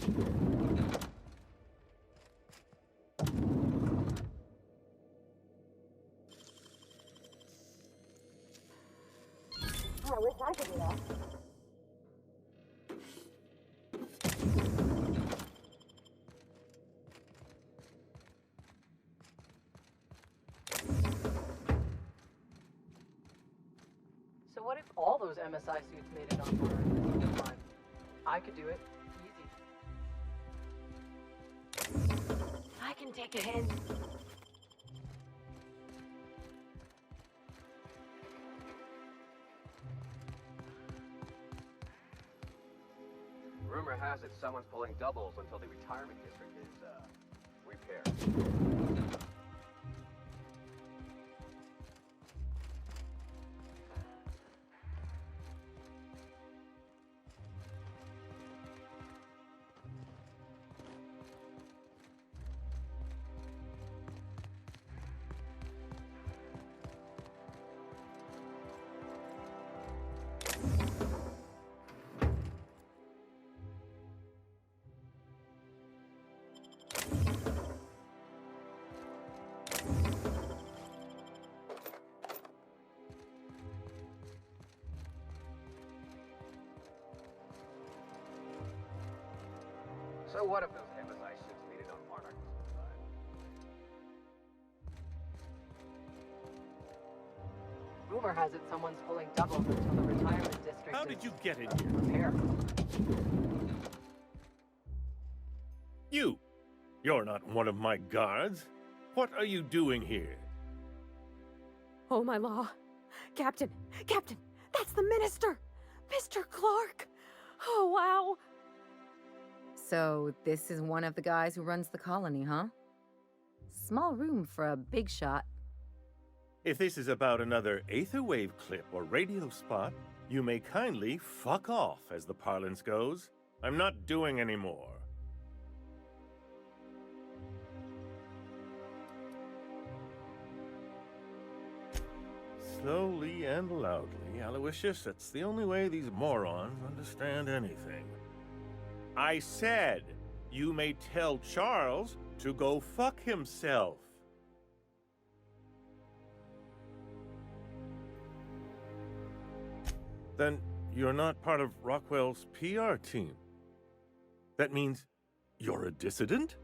I wish I could do that. So what if all those MSI suits made it on board at the same time? I could do it. Easy. I can take a hint. Rumor has it someone's pulling doubles until the retirement district is, repaired. So what if those MSI suits made it on Monarch sometime? Rumor has it someone's pulling doubles until the retirement district How is, did you get in here? repaired. You're not one of my guards. What are you doing here? Oh, my law. Captain, that's the minister! Mr. Clark! Oh, wow! So, this is one of the guys who runs the colony, huh? Small room for a big shot. If this is about another Aetherwave clip or radio spot, you may kindly fuck off, as the parlance goes. I'm not doing any more. Slowly and loudly, Aloysius, that's the only way these morons understand anything. I said, you may tell Charles to go fuck himself. Then you're not part of Rockwell's PR team. That means you're a dissident?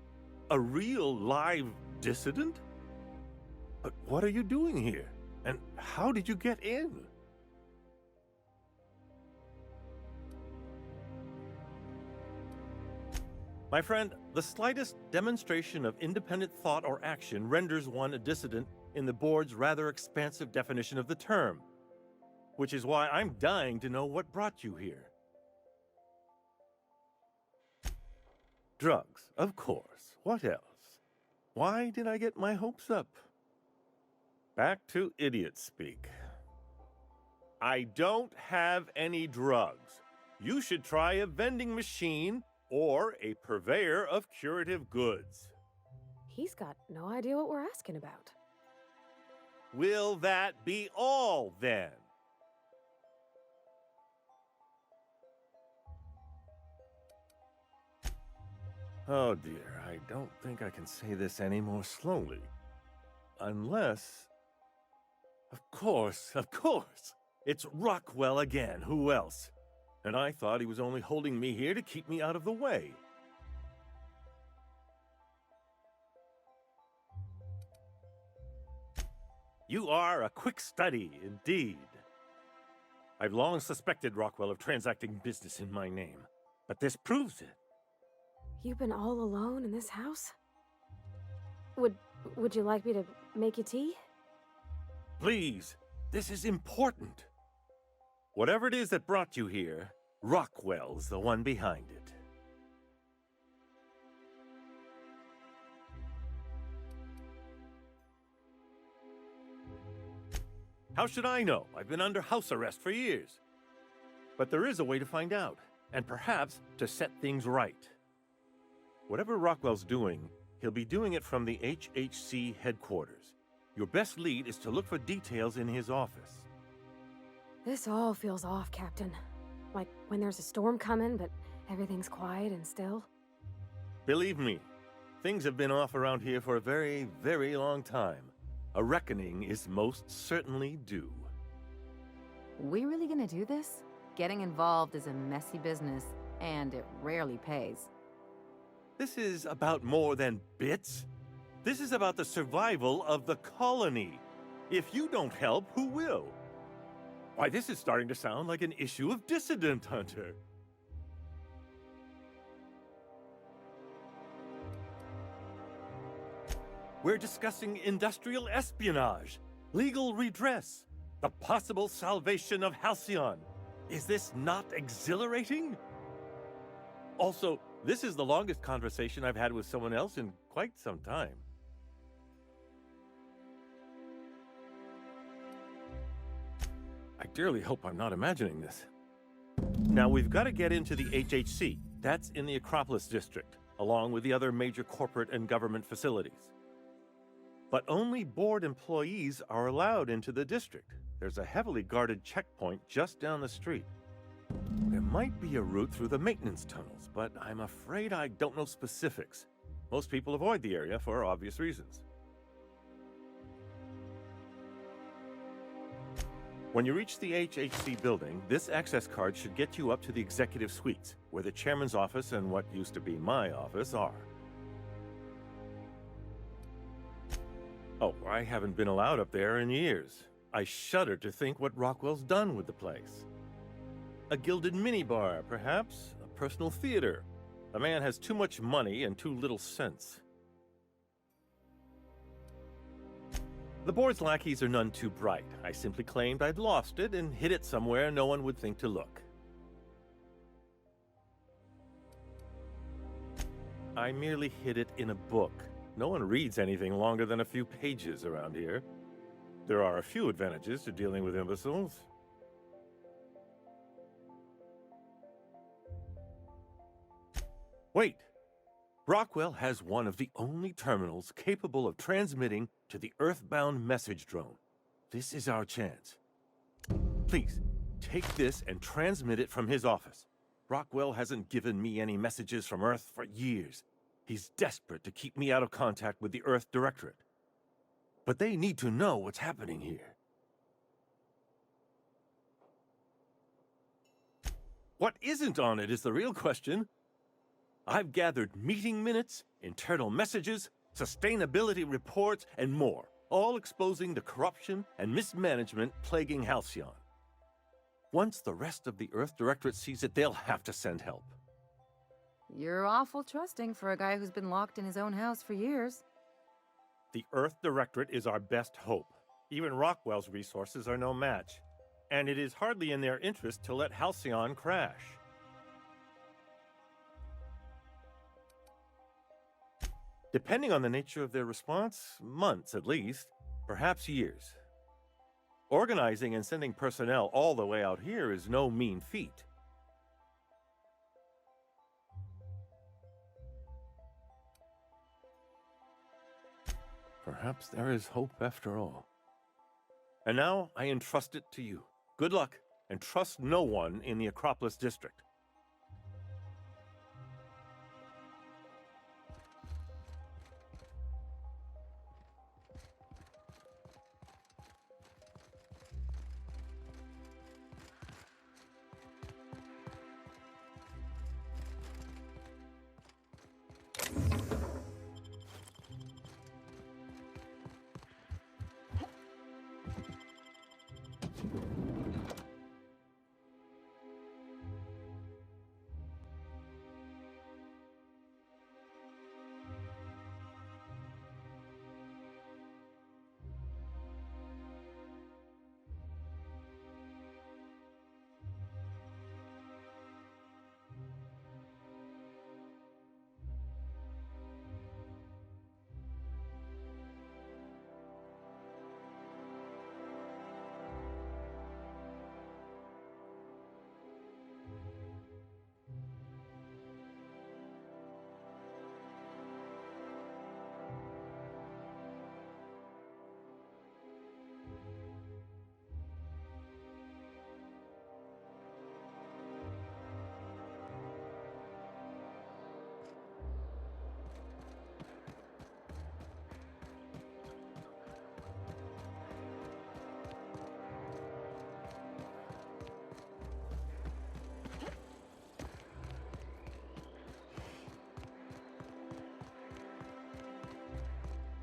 A real live dissident? But what are you doing here? And how did you get in? My friend, the slightest demonstration of independent thought or action renders one a dissident in the board's rather expansive definition of the term. Which is why I'm dying to know what brought you here. Drugs, of course. What else? Why did I get my hopes up? Back to idiot speak. I don't have any drugs. You should try a vending machine or a purveyor of curative goods. He's got no idea what we're asking about. Will that be all, then? Oh dear, I don't think I can say this any more slowly. Unless... Of course, it's Rockwell again, who else? And I thought he was only holding me here to keep me out of the way. You are a quick study, indeed. I've long suspected Rockwell of transacting business in my name, but this proves it. You've been all alone in this house? Would you like me to make you tea? Please, this is important. Whatever it is that brought you here, Rockwell's the one behind it. How should I know? I've been under house arrest for years. But there is a way to find out, and perhaps to set things right. Whatever Rockwell's doing, he'll be doing it from the HHC headquarters. Your best lead is to look for details in his office. This all feels off, Captain. Like when there's a storm coming, but everything's quiet and still. Believe me, things have been off around here for a very, very long time. A reckoning is most certainly due. We really gonna do this? Getting involved is a messy business, and it rarely pays. This is about more than bits. This is about the survival of the colony. If you don't help, who will? Why, this is starting to sound like an issue of Dissident Hunter. We're discussing industrial espionage, legal redress, the possible salvation of Halcyon. Is this not exhilarating? Also, this is the longest conversation I've had with someone else in quite some time. I dearly hope I'm not imagining this. Now, we've got to get into the HHC. That's in the Acropolis district, along with the other major corporate and government facilities. But only board employees are allowed into the district. There's a heavily guarded checkpoint just down the street. There might be a route through the maintenance tunnels, but I'm afraid I don't know specifics. Most people avoid the area for obvious reasons. When you reach the HHC building, this access card should get you up to the executive suites, where the chairman's office and what used to be my office are. Oh, I haven't been allowed up there in years. I shudder to think what Rockwell's done with the place. A gilded minibar, perhaps? A personal theater. The man has too much money and too little sense. The board's lackeys are none too bright. I simply claimed I'd lost it and hid it somewhere no one would think to look. I merely hid it in a book. No one reads anything longer than a few pages around here. There are a few advantages to dealing with imbeciles. Wait! Rockwell has one of the only terminals capable of transmitting to the Earthbound message drone. This is our chance. Please, take this and transmit it from his office. Rockwell hasn't given me any messages from Earth for years. He's desperate to keep me out of contact with the Earth Directorate. But they need to know what's happening here. What isn't on it is the real question. I've gathered meeting minutes, internal messages, sustainability reports, and more, all exposing the corruption and mismanagement plaguing Halcyon. Once the rest of the Earth Directorate sees it, they'll have to send help. You're awful trusting for a guy who's been locked in his own house for years. The Earth Directorate is our best hope. Even Rockwell's resources are no match. And it is hardly in their interest to let Halcyon crash. Depending on the nature of their response, months at least, perhaps years. Organizing and sending personnel all the way out here is no mean feat. Perhaps there is hope after all. And now I entrust it to you. Good luck, and trust no one in the Acropolis district.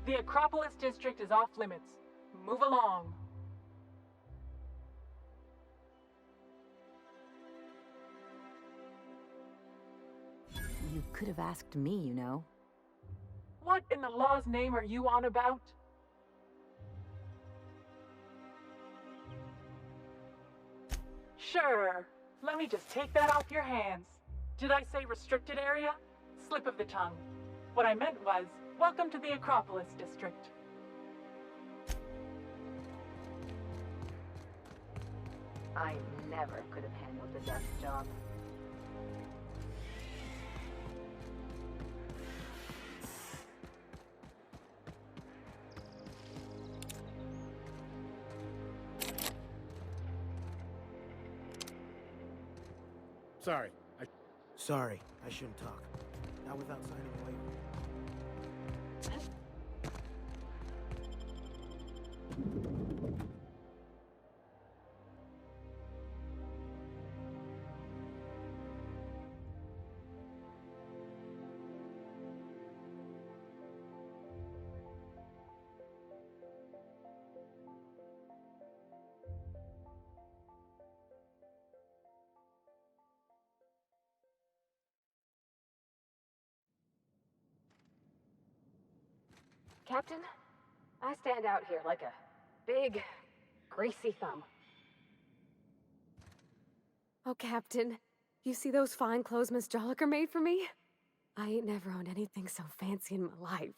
The Acropolis district is off limits. Move along. You could have asked me, you know. What in the law's name are you on about? Sure. Let me just take that off your hands. Did I say restricted area? Slip of the tongue. What I meant was, welcome to the Acropolis district. I never could have handled the desk job. Sorry, I shouldn't talk. Not without signing a waiver. Captain, I stand out here like a big, greasy thumb. Oh, Captain, you see those fine clothes Miss Jolliker made for me? I ain't never owned anything so fancy in my life.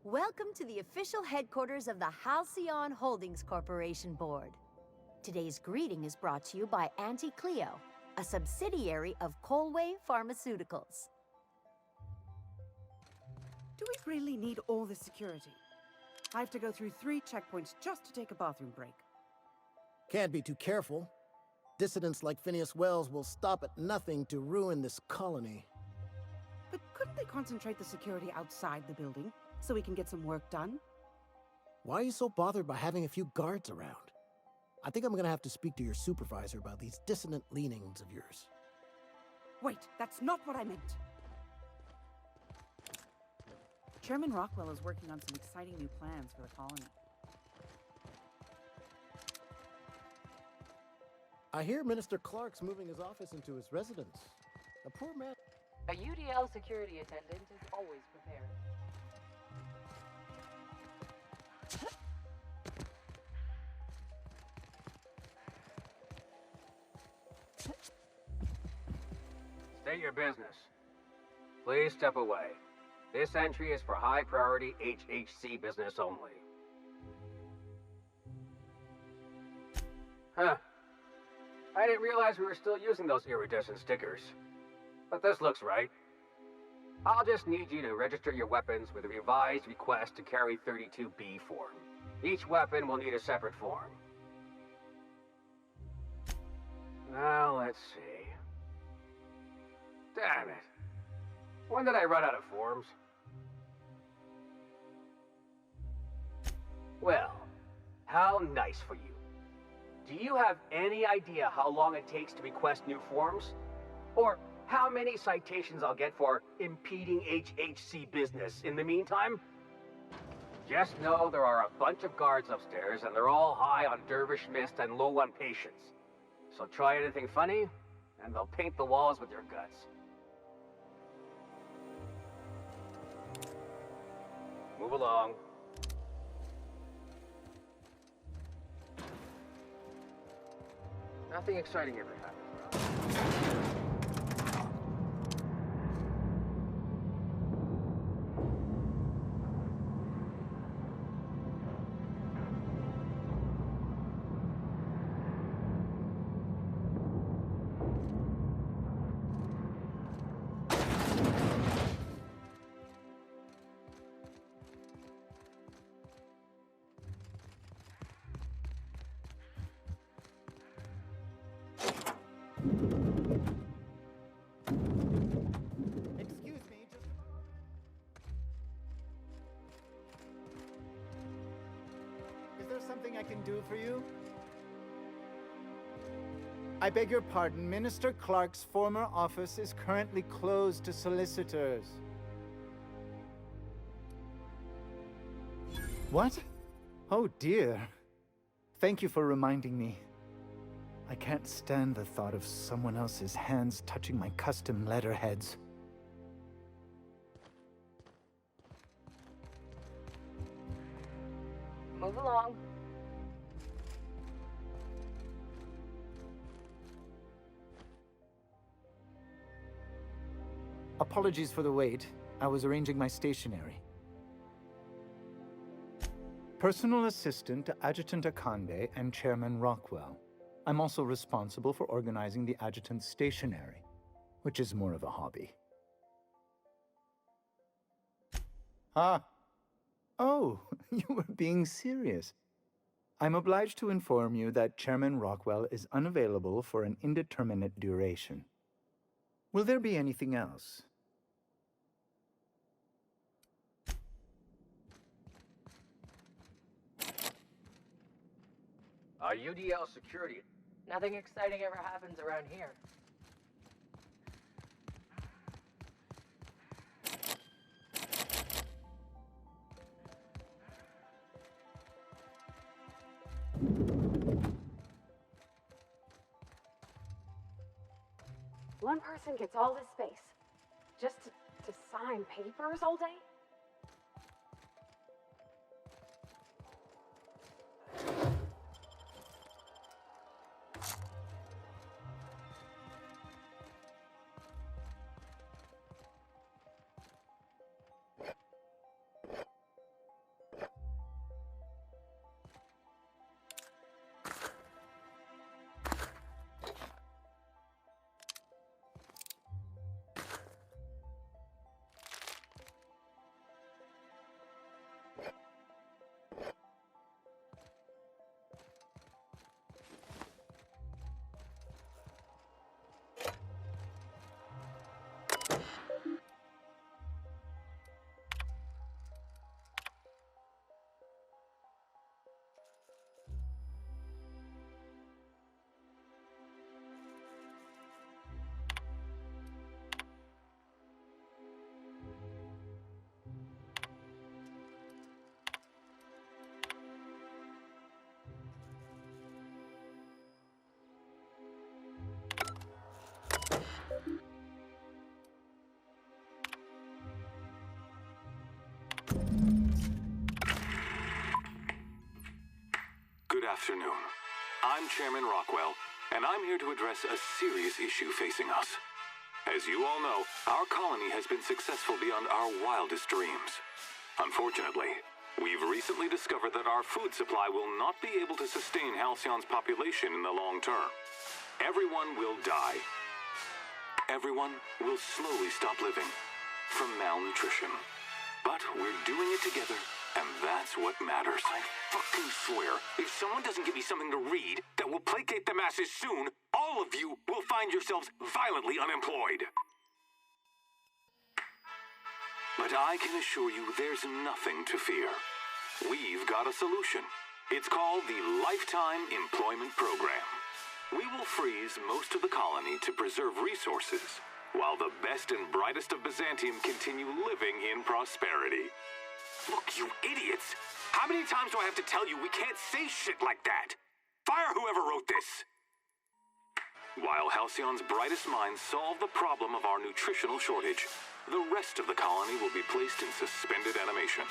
Welcome to the official headquarters of the Halcyon Holdings Corporation Board. Today's greeting is brought to you by Auntie Cleo, a subsidiary of Colway Pharmaceuticals. Do we really need all this security? I have to go through 3 checkpoints just to take a bathroom break. Can't be too careful. Dissidents like Phineas Wells will stop at nothing to ruin this colony. But couldn't they concentrate the security outside the building so we can get some work done? Why are you so bothered by having a few guards around? I think I'm gonna have to speak to your supervisor about these dissonant leanings of yours. Wait, that's not what I meant. Chairman Rockwell is working on some exciting new plans for the colony. I hear Minister Clark's moving his office into his residence. A poor man. A UDL security attendant is always prepared. State your business. Please step away. This entry is for high priority HHC business only. Huh. I didn't realize we were still using those iridescent stickers. But this looks right. I'll just need you to register your weapons with a revised request to carry 32B form. Each weapon will need a separate form. Now, let's see. Damn it. When did I run out of forms? Well, how nice for you. Do you have any idea how long it takes to request new forms? Or how many citations I'll get for impeding HHC business in the meantime? Just know there are a bunch of guards upstairs and they're all high on dervish mist and low on patience. So try anything funny, and they'll paint the walls with your guts. Move along. Nothing exciting ever happens. Excuse me, just a moment. Is there something I can do for you? I beg your pardon. Minister Clark's former office is currently closed to solicitors. What? Oh dear. Thank you for reminding me. I can't stand the thought of someone else's hands touching my custom letterheads. Move along. Apologies for the wait. I was arranging my stationery. Personal assistant to Adjutant Akande and Chairman Rockwell. I'm also responsible for organizing the adjutant's stationery, which is more of a hobby. Ah. Oh, you were being serious. I'm obliged to inform you that Chairman Rockwell is unavailable for an indeterminate duration. Will there be anything else? UDL security. Nothing exciting ever happens around here. One person gets all this space. Just to sign papers all day? Good afternoon. I'm Chairman Rockwell, and I'm here to address a serious issue facing us. As you all know, our colony has been successful beyond our wildest dreams. Unfortunately, we've recently discovered that our food supply will not be able to sustain Halcyon's population in the long term. Everyone will die. Everyone will slowly stop living from malnutrition. But we're doing it together, and that's what matters. I fucking swear, if someone doesn't give me something to read that will placate the masses soon, all of you will find yourselves violently unemployed. But I can assure you there's nothing to fear. We've got a solution. It's called the Lifetime Employment Program. We will freeze most of the colony to preserve resources, while the best and brightest of Byzantium continue living in prosperity. Look, you idiots! How many times do I have to tell you we can't say shit like that? Fire whoever wrote this! While Halcyon's brightest minds solve the problem of our nutritional shortage, the rest of the colony will be placed in suspended animation.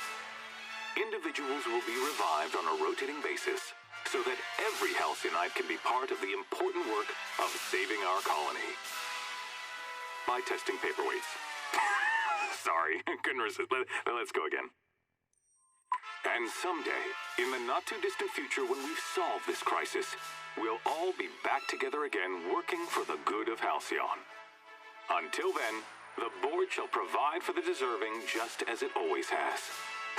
Individuals will be revived on a rotating basis, so that every Halcyonite can be part of the important work of saving our colony. By testing paperweights. Sorry, couldn't resist. Let's go again. And someday, in the not-too-distant future when we've solved this crisis, we'll all be back together again working for the good of Halcyon. Until then, the board shall provide for the deserving just as it always has.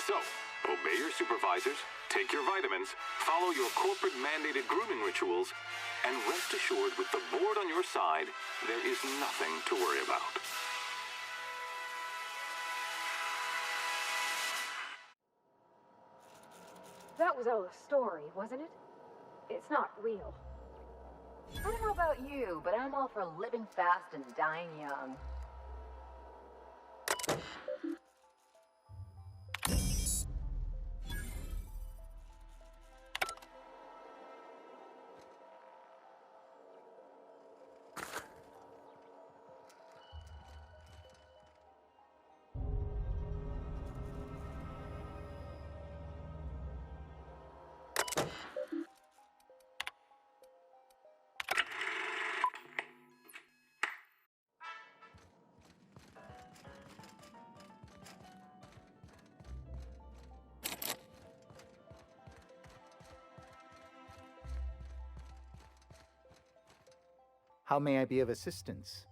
So, obey your supervisors, take your vitamins, follow your corporate-mandated grooming rituals, and rest assured with the board on your side, there is nothing to worry about. That was all a story, wasn't it? It's not real. I don't know about you, but I'm all for living fast and dying young. How may I be of assistance?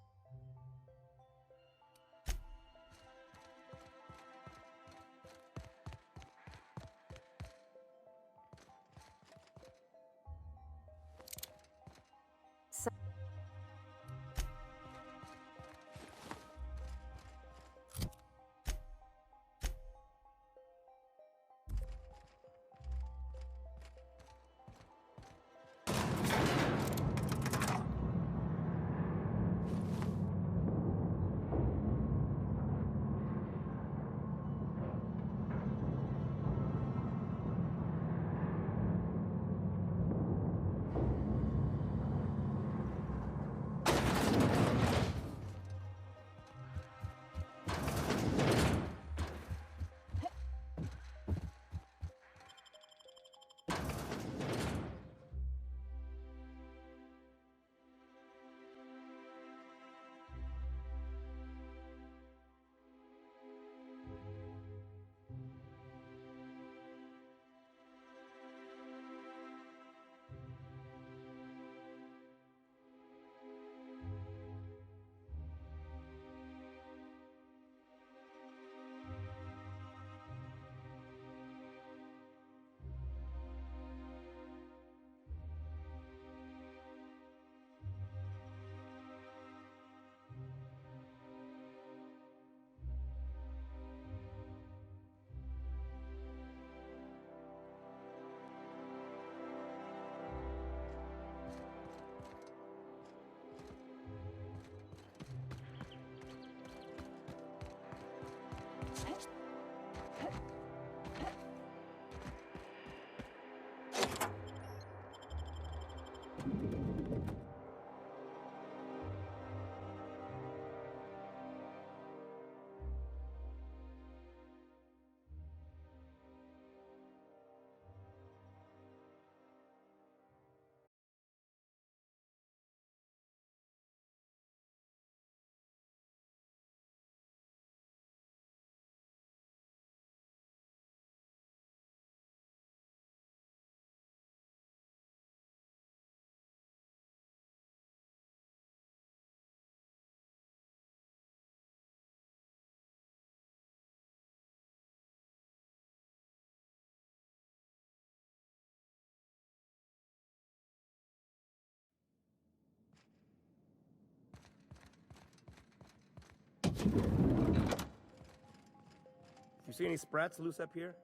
You see any sprats loose up here?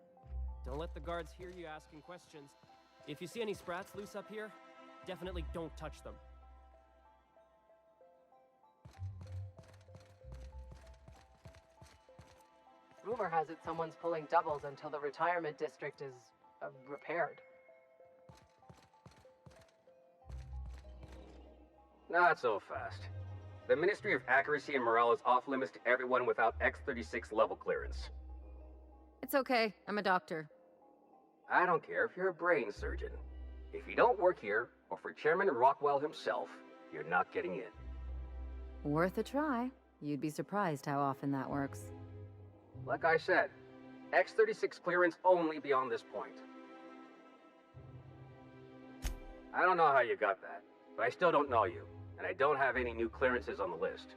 Don't let the guards hear you asking questions. If you see any sprats loose up here, definitely don't touch them. Rumor has it someone's pulling doubles until the retirement district is repaired. Not so fast. The Ministry of Accuracy and Morale is off limits to everyone without X-36 level clearance. It's okay. I'm a doctor. I don't care if you're a brain surgeon. If you don't work here, or for Chairman Rockwell himself, you're not getting in. Worth a try. You'd be surprised how often that works. Like I said, X-36 clearance only beyond this point. I don't know how you got that, but I still don't know you, and I don't have any new clearances on the list.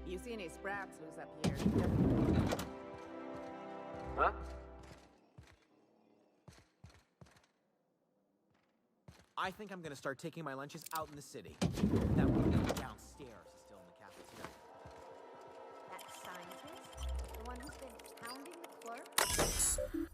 You see any sprats loose up here? Huh? I think I'm gonna start taking my lunches out in the city. That window downstairs is still in the cafeteria. That scientist? The one who's been pounding the clerk?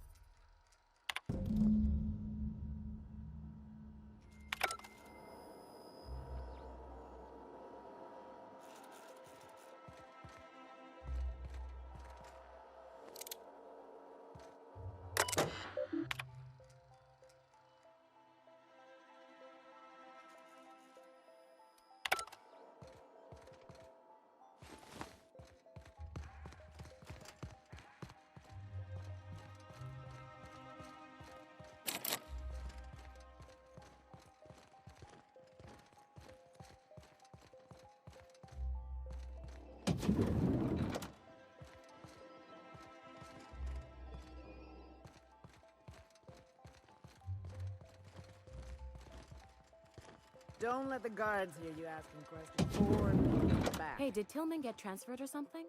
Don't let the guards hear you asking questions. Forward, back. Hey, did Tillman get transferred or something?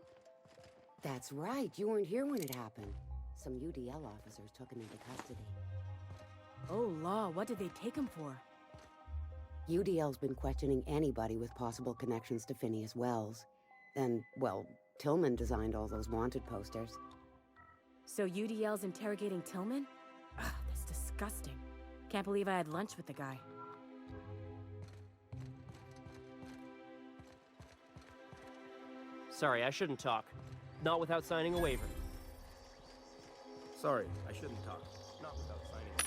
That's right. You weren't here when it happened. Some UDL officers took him into custody. Oh, law, what did they take him for? UDL's been questioning anybody with possible connections to Phineas Wells. And, well, Tillman designed all those wanted posters. So UDL's interrogating Tillman? Ugh, that's disgusting. Can't believe I had lunch with the guy. Sorry, I shouldn't talk. Not without signing a waiver. Sorry, I shouldn't talk. Not without signing it.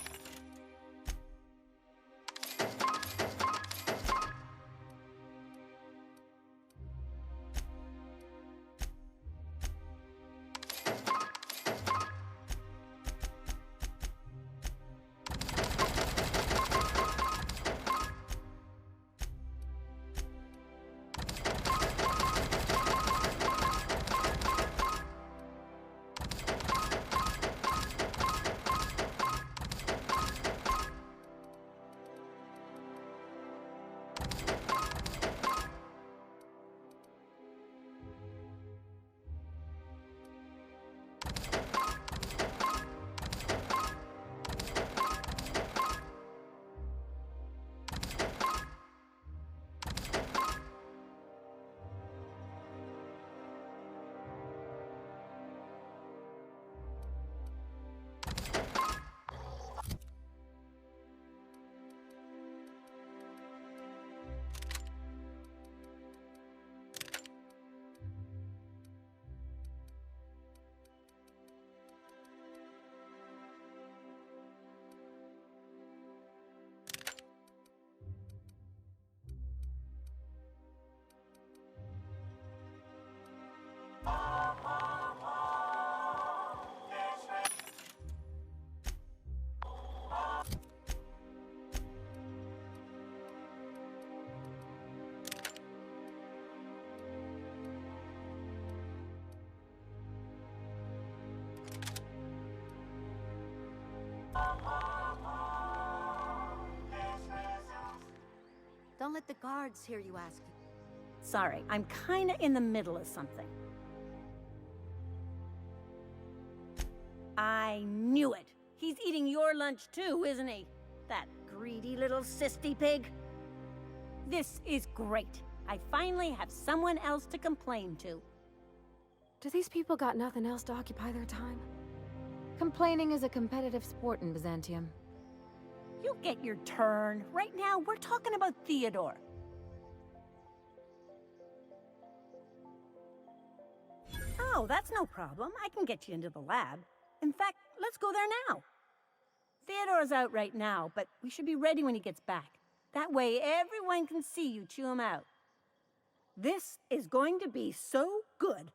Don't let the guards hear you asking. Sorry, I'm kinda in the middle of something. I knew it! He's eating your lunch too, isn't he? That greedy little cysty pig. This is great. I finally have someone else to complain to. Do these people got nothing else to occupy their time? Complaining is a competitive sport in Byzantium. You'll get your turn. Right now, we're talking about Theodore. Oh, that's no problem. I can get you into the lab. In fact, let's go there now. Theodore's out right now, but we should be ready when he gets back. That way, everyone can see you chew him out. This is going to be so good.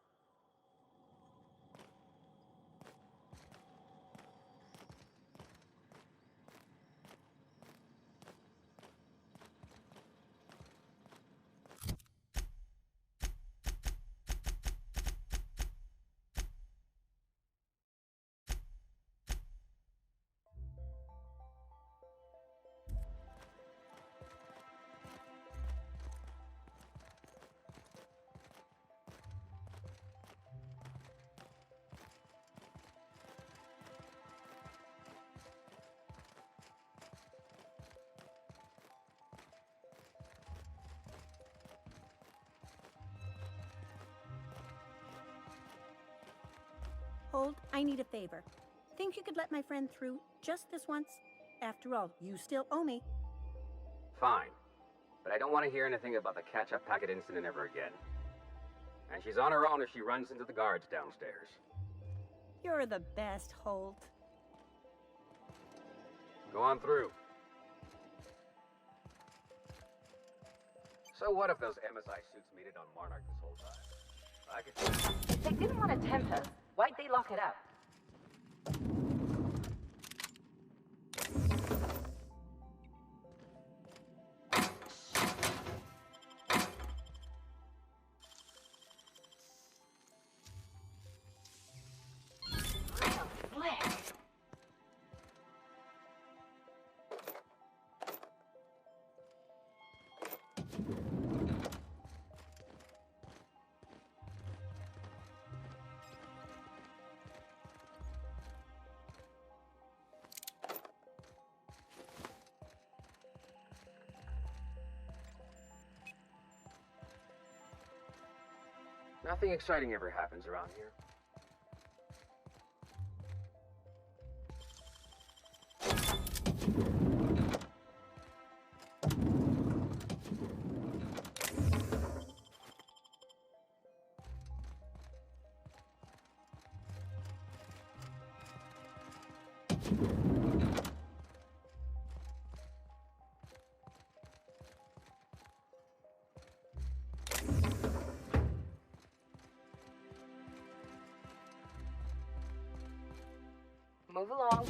Hold, I need a favor. Think you could let my friend through just this once? After all, you still owe me. Fine. But I don't want to hear anything about the catch-up packet incident ever again. And she's on her own if she runs into the guards downstairs. You're the best, Holt. Go on through. So what if those MSI suits made it on Monarch this whole time? I could... If they didn't want to tempt us, why'd they lock it up? Nothing exciting ever happens around here. Move along.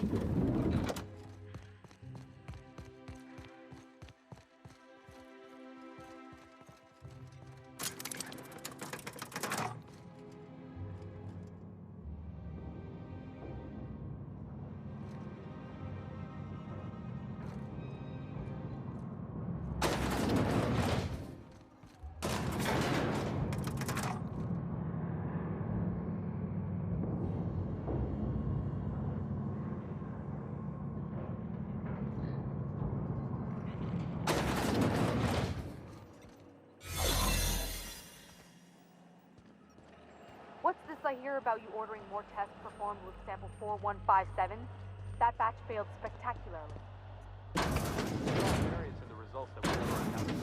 What's this I hear about you ordering more tests performed with sample 4157? That batch failed spectacularly. Variance in the results that we never encountered.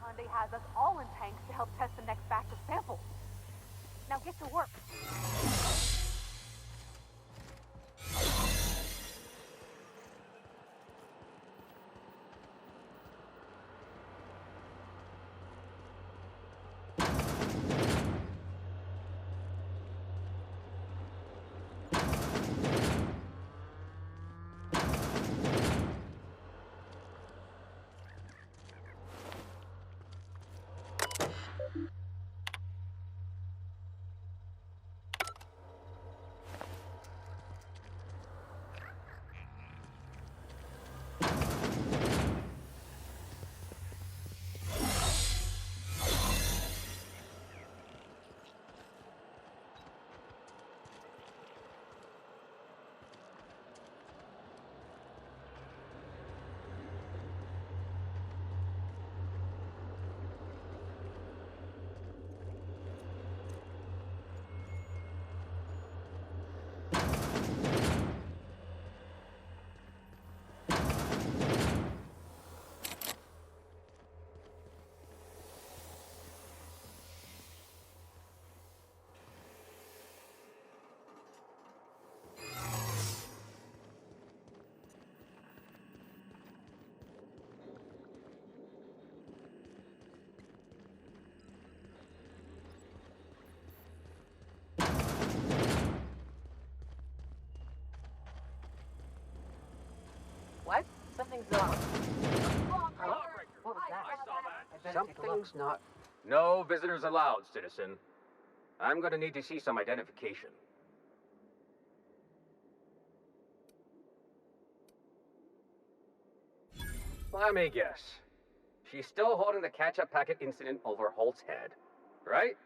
Monday has us all in tanks to help test the next batch of samples. Now get to work. What? Something's wrong. What was that? I better take a look. Something's not... No visitors allowed, citizen. I'm gonna need to see some identification. Let me guess. She's still holding the catch-up packet incident over Holt's head, right?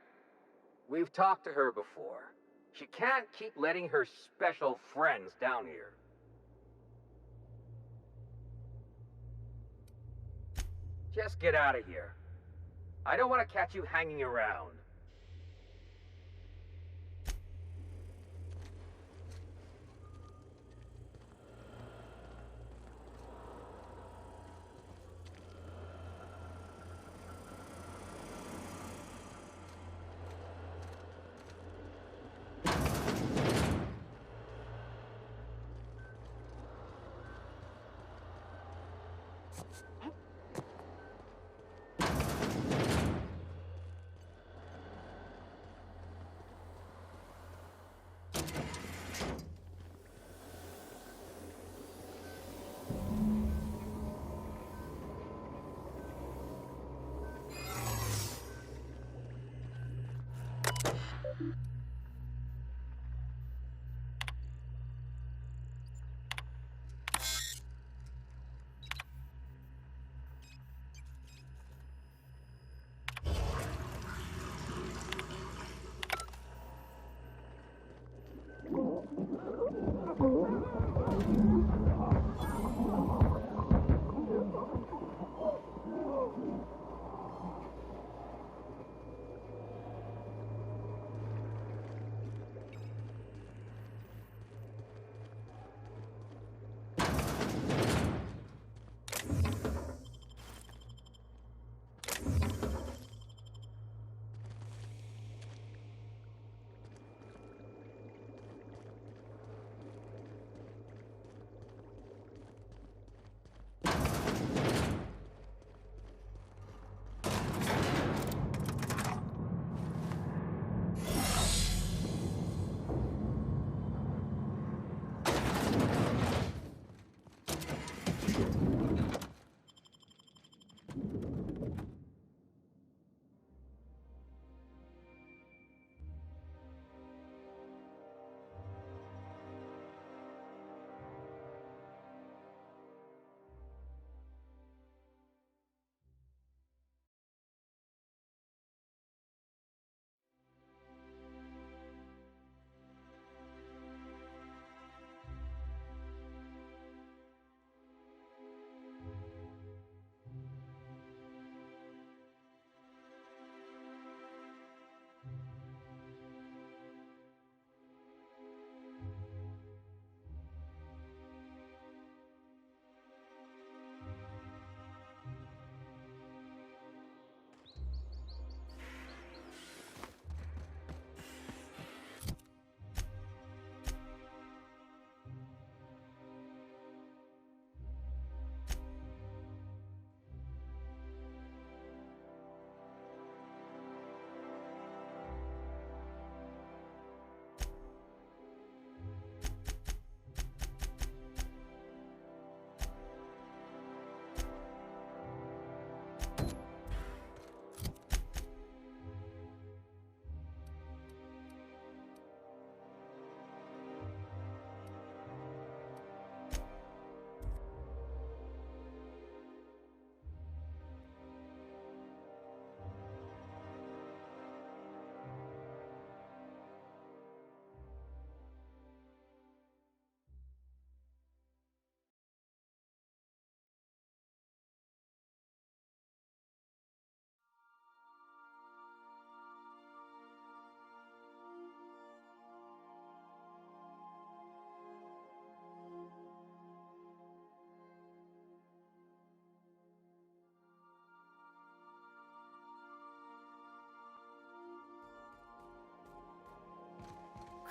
We've talked to her before. She can't keep letting her special friends down here. Just get out of here. I don't want to catch you hanging around.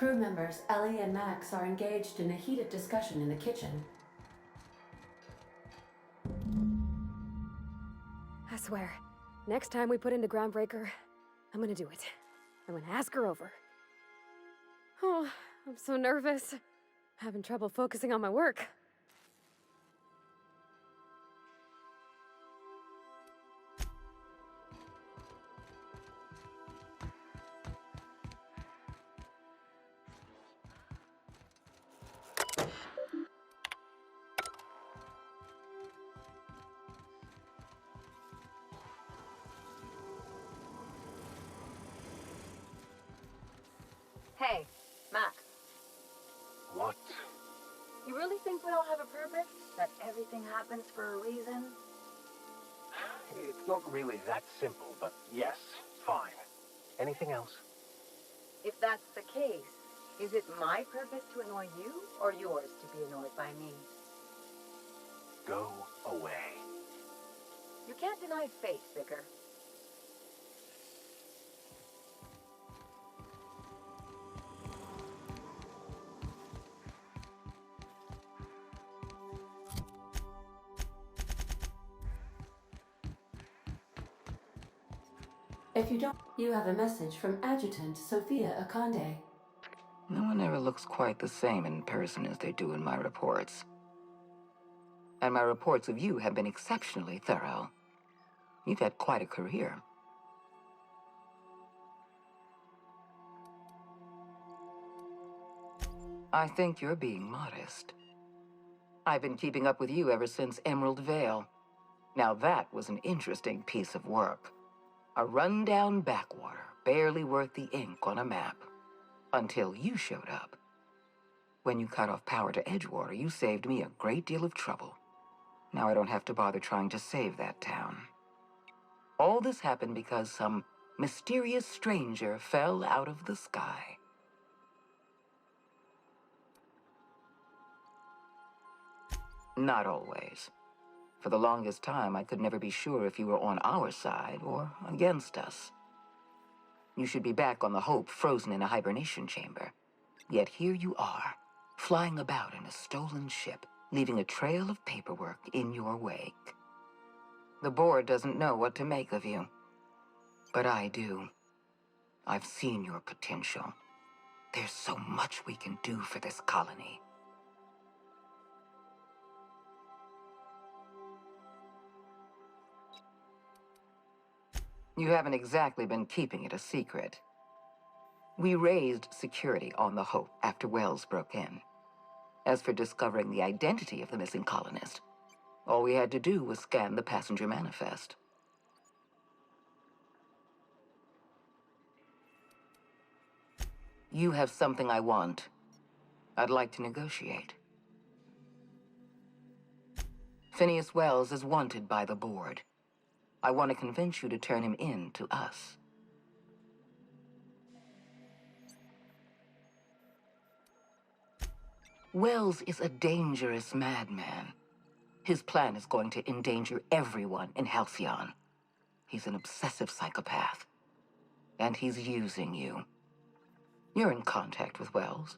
Crew members Ellie and Max are engaged in a heated discussion in the kitchen. I swear, next time we put into Groundbreaker, I'm gonna do it. I'm gonna ask her over. Oh, I'm so nervous. Having trouble focusing on my work. Hey, Max. What? You really think we all have a purpose? That everything happens for a reason? It's not really that simple, but yes, fine. Anything else? If that's the case, is it my purpose to annoy you, or yours to be annoyed by me? Go away. You can't deny fate, Vicar. If you don't, you have a message from Adjutant Sophia Akande. No one ever looks quite the same in person as they do in my reports. And my reports of you have been exceptionally thorough. You've had quite a career. I think you're being modest. I've been keeping up with you ever since Emerald Vale. Now that was an interesting piece of work. A rundown backwater, barely worth the ink on a map. Until you showed up. When you cut off power to Edgewater, you saved me a great deal of trouble. Now I don't have to bother trying to save that town. All this happened because some mysterious stranger fell out of the sky. Not always. For the longest time, I could never be sure if you were on our side or against us. You should be back on the Hope, frozen in a hibernation chamber. Yet here you are, flying about in a stolen ship, leaving a trail of paperwork in your wake. The board doesn't know what to make of you. But I do. I've seen your potential. There's so much we can do for this colony. You haven't exactly been keeping it a secret. We raised security on the Hope after Wells broke in. As for discovering the identity of the missing colonist, all we had to do was scan the passenger manifest. You have something I want. I'd like to negotiate. Phineas Wells is wanted by the board. I want to convince you to turn him in to us. Wells is a dangerous madman. His plan is going to endanger everyone in Halcyon. He's an obsessive psychopath. And he's using you. You're in contact with Wells.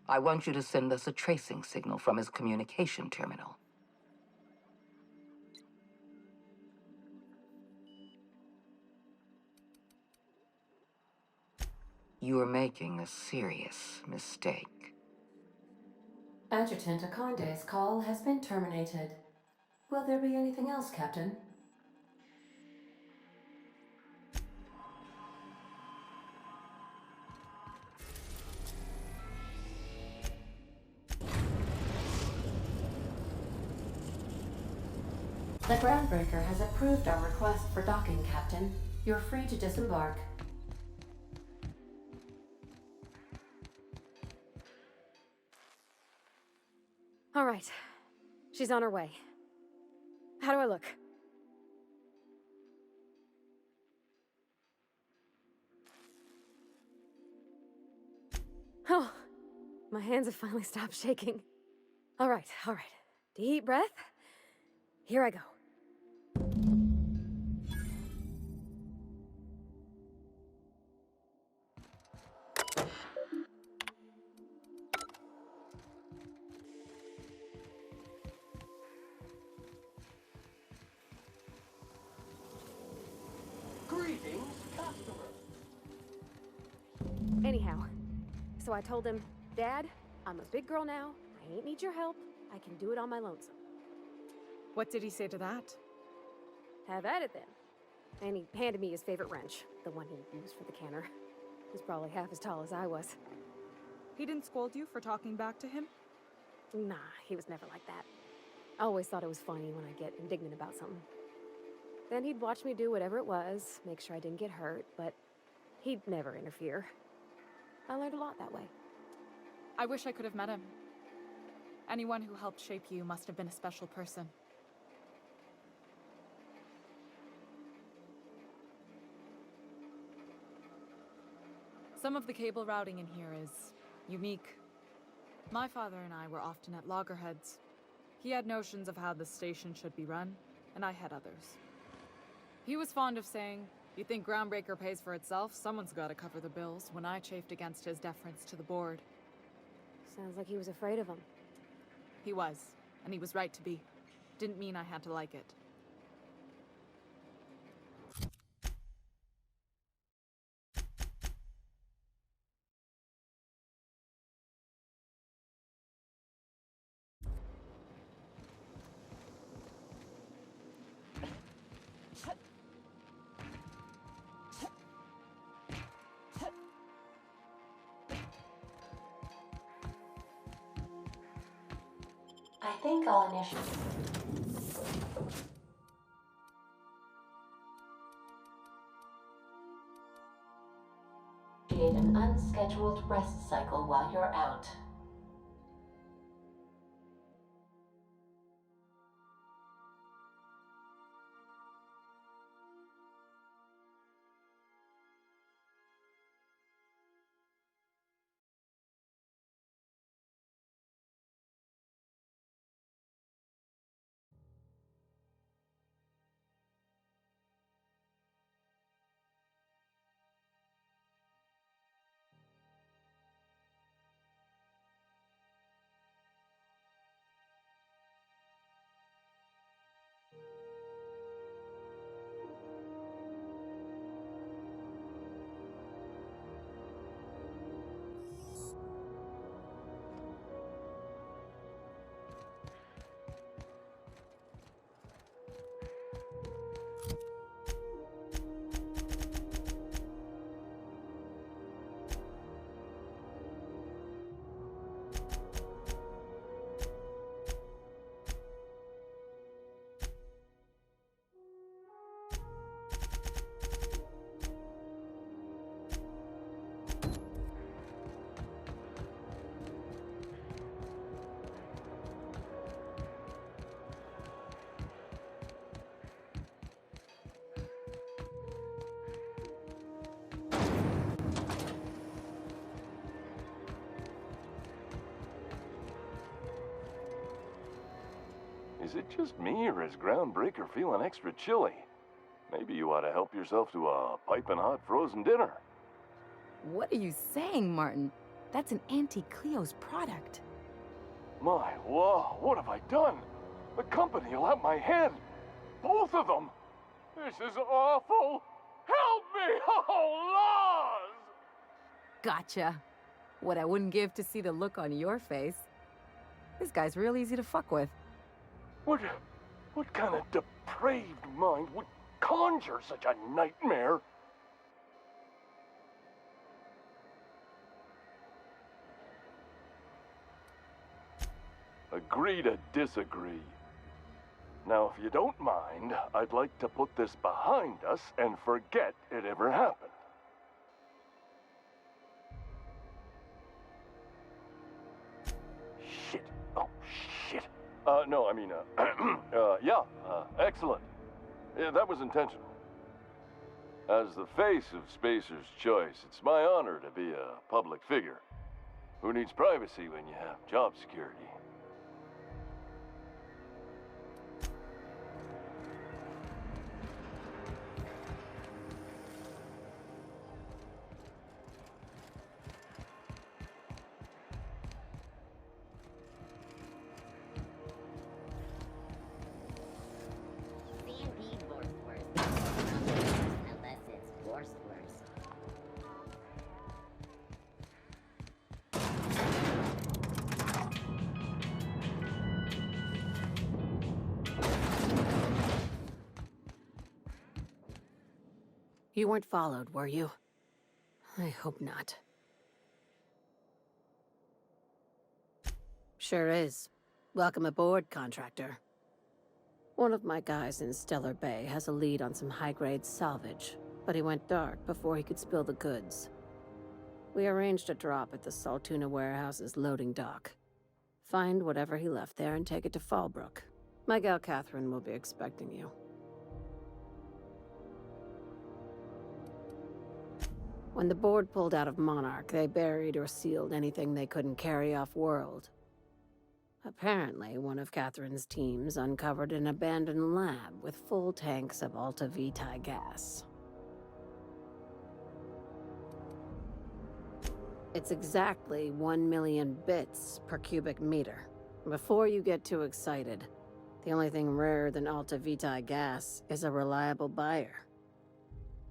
I want you to send us a tracing signal from his communication terminal. You are making a serious mistake. Adjutant Akande's call has been terminated. Will there be anything else, Captain? The Groundbreaker has approved our request for docking, Captain. You're free to disembark. All right. She's on her way. How do I look? Oh, my hands have finally stopped shaking. All right, all right. Deep breath. Here I go. Greetings, customer. Anyhow, so I told him, Dad, I'm a big girl now. I ain't need your help. I can do it on my lonesome. What did he say to that? Have at it then. And he handed me his favorite wrench, the one he used for the canner. He's probably half as tall as I was. He didn't scold you for talking back to him? Nah, he was never like that. I always thought it was funny when I get indignant about something. Then he'd watch me do whatever it was, make sure I didn't get hurt, but he'd never interfere. I learned a lot that way. I wish I could have met him. Anyone who helped shape you must have been a special person. Some of the cable routing in here is unique. My father and I were often at loggerheads. He had notions of how the station should be run, and I had others. He was fond of saying, "You think Groundbreaker pays for itself? Someone's got to cover the bills," when I chafed against his deference to the board. Sounds like he was afraid of him. He was, and he was right to be. Didn't mean I had to like it. I think I'll initiate an unscheduled rest cycle while you're out. Is it just me, or is Groundbreaker feeling extra chilly? Maybe you ought to help yourself to a piping hot frozen dinner. What are you saying, Martin? That's an Auntie Cleo's product. My law, what have I done? The company will have my head. Both of them. This is awful. Help me! Oh, laws! Gotcha. What I wouldn't give to see the look on your face. This guy's real easy to fuck with. What kind of depraved mind would conjure such a nightmare? Agree to disagree. Now, if you don't mind, I'd like to put this behind us and forget it ever happened. Shit. Oh, shit. No, I mean, yeah, excellent. Yeah, that was intentional. As the face of Spacer's Choice, it's my honor to be a public figure. Who needs privacy when you have job security? You weren't followed, were you? I hope not. Sure is. Welcome aboard, contractor. One of my guys in Stellar Bay has a lead on some high-grade salvage, but he went dark before he could spill the goods. We arranged a drop at the Saltuna warehouse's loading dock. Find whatever he left there and take it to Fallbrook. My gal Catherine will be expecting you. When the board pulled out of Monarch, they buried or sealed anything they couldn't carry off-world. Apparently, one of Catherine's teams uncovered an abandoned lab with full tanks of Alta Vitae gas. It's exactly 1 million bits per cubic meter. Before you get too excited, the only thing rarer than Alta Vitae gas is a reliable buyer.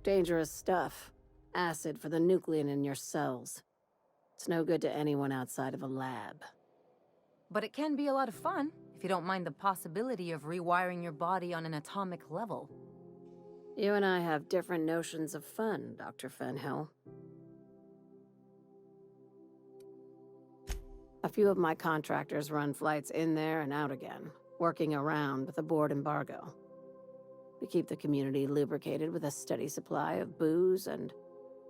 Dangerous stuff. Acid for the nuclein in your cells. It's no good to anyone outside of a lab. But it can be a lot of fun, if you don't mind the possibility of rewiring your body on an atomic level. You and I have different notions of fun, Dr. Fenhill. A few of my contractors run flights in there and out again, working around with the board embargo. We keep the community lubricated with a steady supply of booze and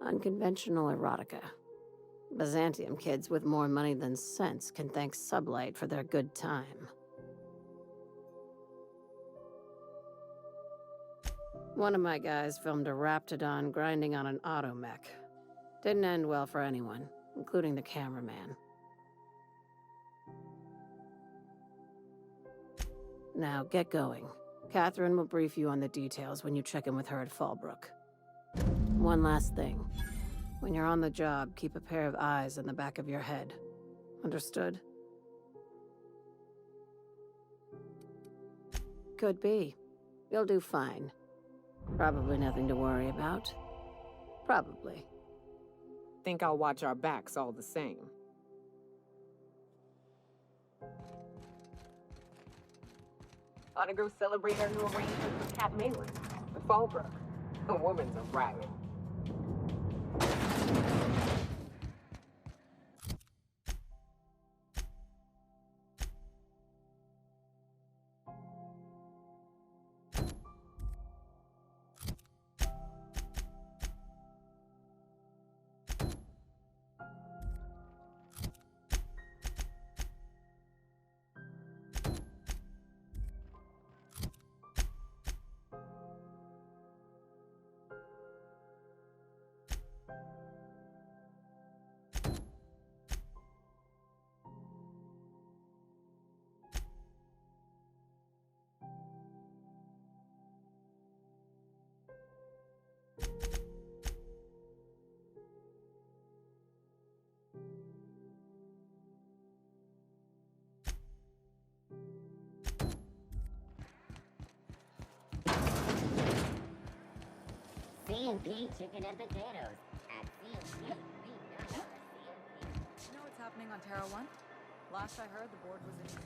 unconventional erotica. Byzantium kids with more money than sense can thank Sublight for their good time. One of my guys filmed a Raptidon grinding on an automech. Didn't end well for anyone, including the cameraman. Now, get going. Catherine will brief you on the details when you check in with her at Fallbrook. One last thing. When you're on the job, keep a pair of eyes in the back of your head. Understood? Could be. You'll do fine. Probably nothing to worry about. Probably. Think I'll watch our backs all the same. Ought to go celebrate our new arrangement with Cat Malin, with Fallbrook. A woman's a riot. C&P chicken and potatoes at C&P. You know what's happening on Terra 1? Last I heard, the board was in...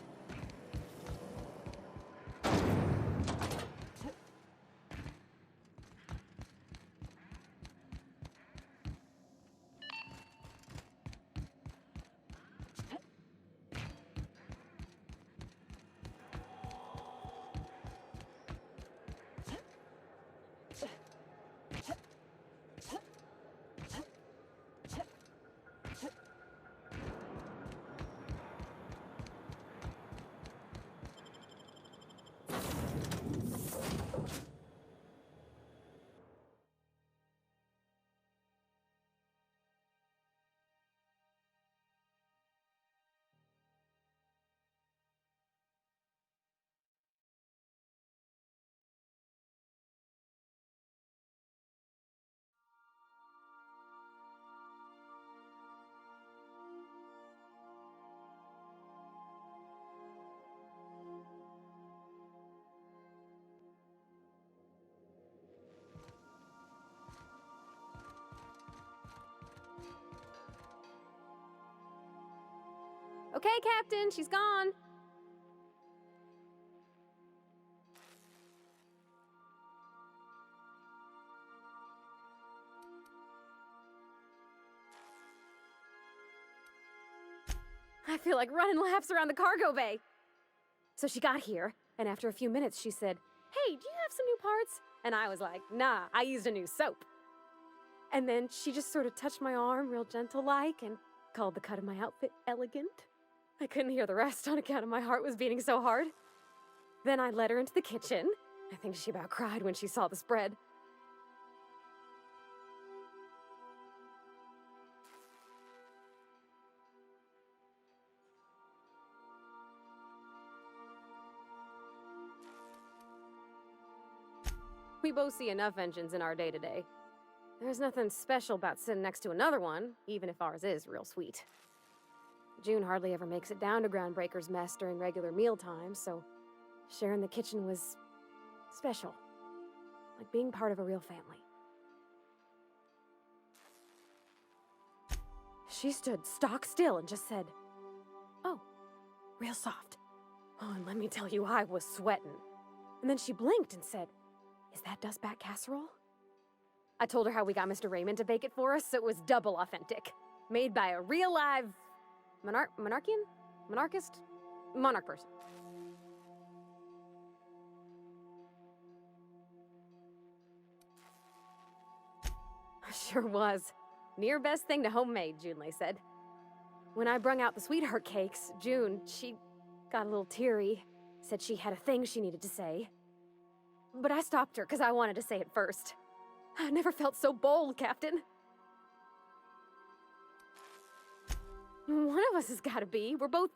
Okay, Captain, she's gone. I feel like running laps around the cargo bay. So she got here, and after a few minutes she said, "Hey, do you have some new parts?" And I was like, "Nah, I used a new soap." And then she just sort of touched my arm real gentle-like and called the cut of my outfit elegant. I couldn't hear the rest on account of my heart was beating so hard. Then I led her into the kitchen. I think she about cried when she saw the spread. We both see enough engines in our day-to-day. There's nothing special about sitting next to another one, even if ours is real sweet. June hardly ever makes it down to Groundbreaker's mess during regular meal times, so sharing the kitchen was special. Like being part of a real family. She stood stock still and just said, "Oh, real soft." Oh, and let me tell you, I was sweating. And then she blinked and said, "Is that dustback casserole?" I told her how we got Mr. Raymond to bake it for us, so it was double authentic. Made by a real live monarch person. Sure was. Near best thing to homemade, Junlei said. When I brung out the sweetheart cakes, June, she got a little teary, said she had a thing she needed to say. But I stopped her because I wanted to say it first. I never felt so bold, Captain. One of us has got to be. We're both...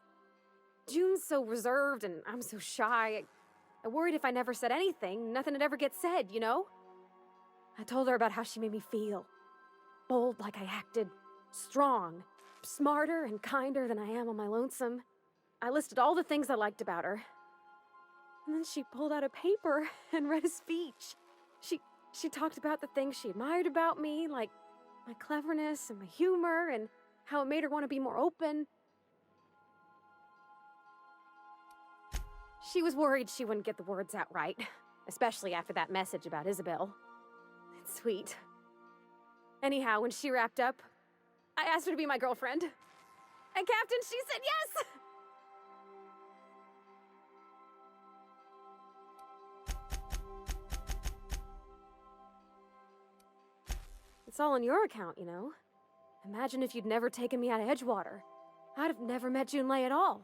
June's so reserved and I'm so shy. I worried if I never said anything, nothing would ever get said, you know? I told her about how she made me feel. Bold like I acted. Strong. Smarter and kinder than I am on my lonesome. I listed all the things I liked about her. And then she pulled out a paper and read a speech. She talked about the things she admired about me, like my cleverness and my humor, and how it made her want to be more open. She was worried she wouldn't get the words out right, especially after that message about Isabel. It's sweet. Anyhow, when she wrapped up, I asked her to be my girlfriend. And Captain, she said yes! It's all on your account, you know? Imagine if you'd never taken me out of Edgewater. I'd have never met Junlei at all.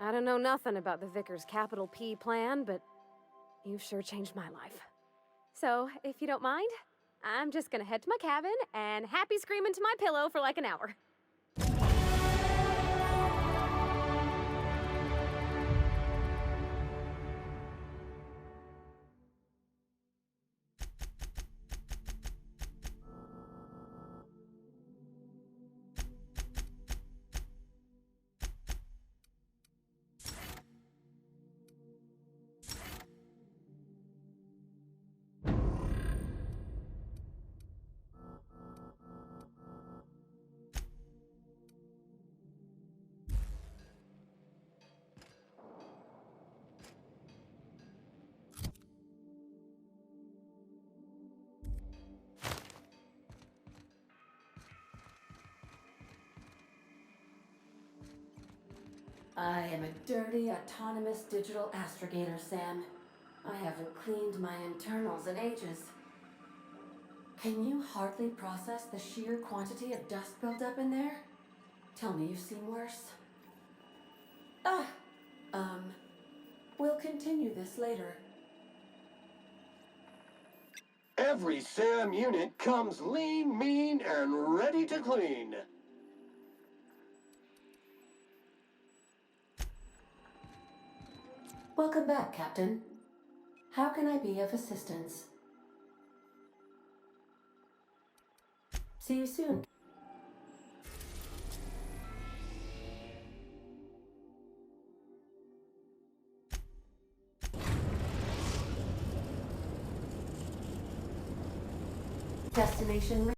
I don't know nothing about the Vicar's capital P plan, but you've sure changed my life. So, if you don't mind, I'm just gonna head to my cabin and happy scream into my pillow for like an hour. I am a dirty, autonomous digital astrogator, Sam. I haven't cleaned my internals in ages. Can you hardly process the sheer quantity of dust buildup in there? Tell me you've seen worse. We'll continue this later. Every SAM unit comes lean, mean, and ready to clean. Welcome back, Captain. How can I be of assistance? See you soon. Destination